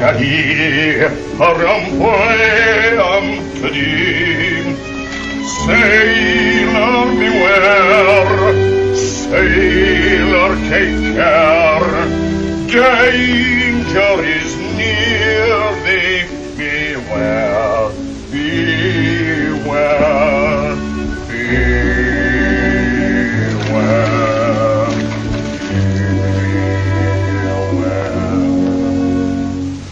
Cali, Rampoy, Sailor beware, sailor take care, danger is near thee, beware, beware, beware, beware.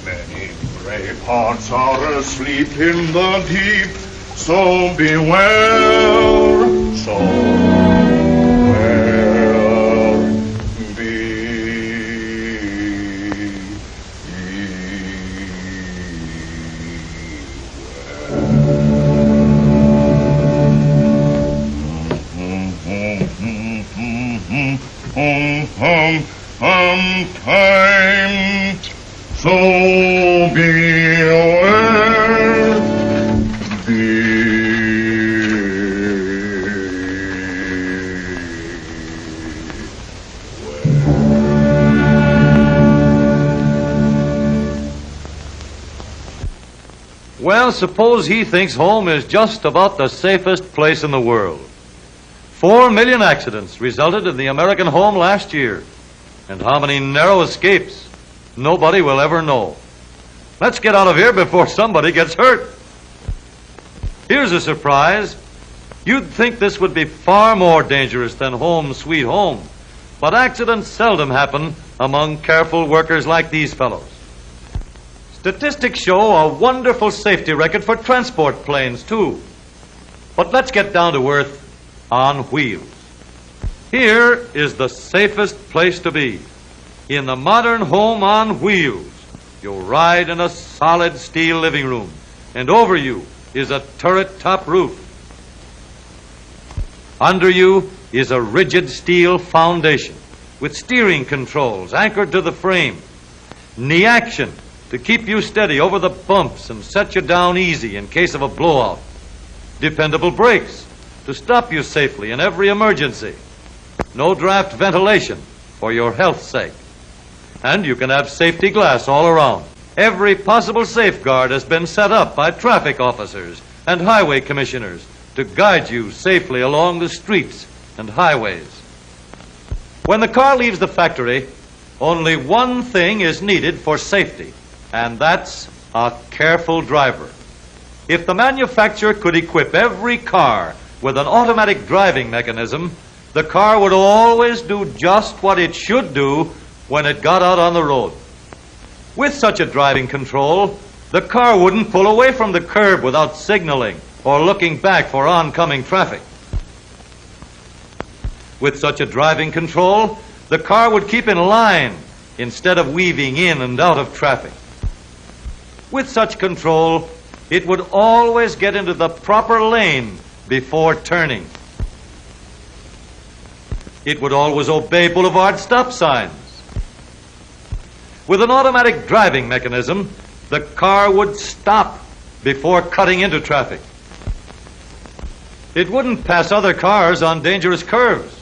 Many brave hearts are asleep in the deep, so beware, so beware, time, so beware. Well, suppose he thinks home is just about the safest place in the world. 4 million accidents resulted in the American home last year. And how many narrow escapes, nobody will ever know. Let's get out of here before somebody gets hurt. Here's a surprise. You'd think this would be far more dangerous than home sweet home. But accidents seldom happen among careful workers like these fellows. Statistics show a wonderful safety record for transport planes, too. But let's get down to earth on wheels. Here is the safest place to be. In the modern home on wheels, you'll ride in a solid steel living room, and over you is a turret top roof. Under you is a rigid steel foundation with steering controls anchored to the frame. Knee action to keep you steady over the bumps and set you down easy in case of a blowout. Dependable brakes to stop you safely in every emergency. No draft ventilation for your health's sake. And you can have safety glass all around. Every possible safeguard has been set up by traffic officers and highway commissioners to guide you safely along the streets and highways. When the car leaves the factory, only one thing is needed for safety, and that's a careful driver. If the manufacturer could equip every car with an automatic driving mechanism, the car would always do just what it should do when it got out on the road. With such a driving control, the car wouldn't pull away from the curb without signaling or looking back for oncoming traffic. With such a driving control, the car would keep in line instead of weaving in and out of traffic. With such control, it would always get into the proper lane before turning. It would always obey boulevard stop signs. With an automatic driving mechanism, the car would stop before cutting into traffic. It wouldn't pass other cars on dangerous curves.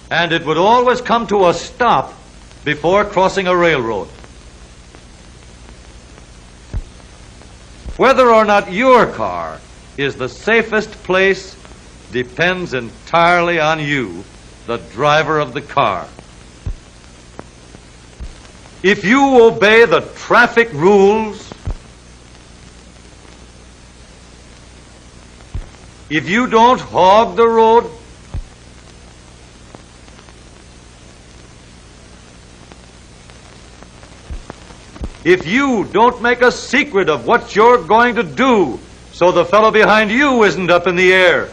And it would always come to a stop before crossing a railroad. Whether or not your car is the safest place depends entirely on you, the driver of the car. If you obey the traffic rules, if you don't hog the road, if you don't make a secret of what you're going to do so the fellow behind you isn't up in the air,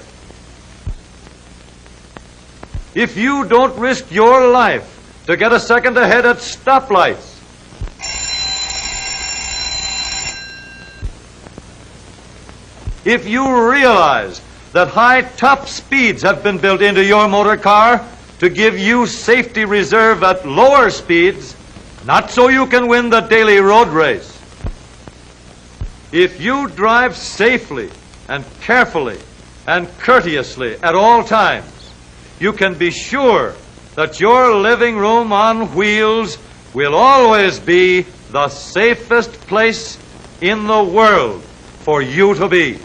if you don't risk your life to get a second ahead at stoplights, if you realize that high top speeds have been built into your motor car to give you safety reserve at lower speeds, not so you can win the daily road race. If you drive safely and carefully and courteously at all times, you can be sure that your living room on wheels will always be the safest place in the world for you to be.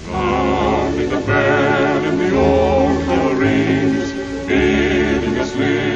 Long is the band in the old Marines, bidding us live.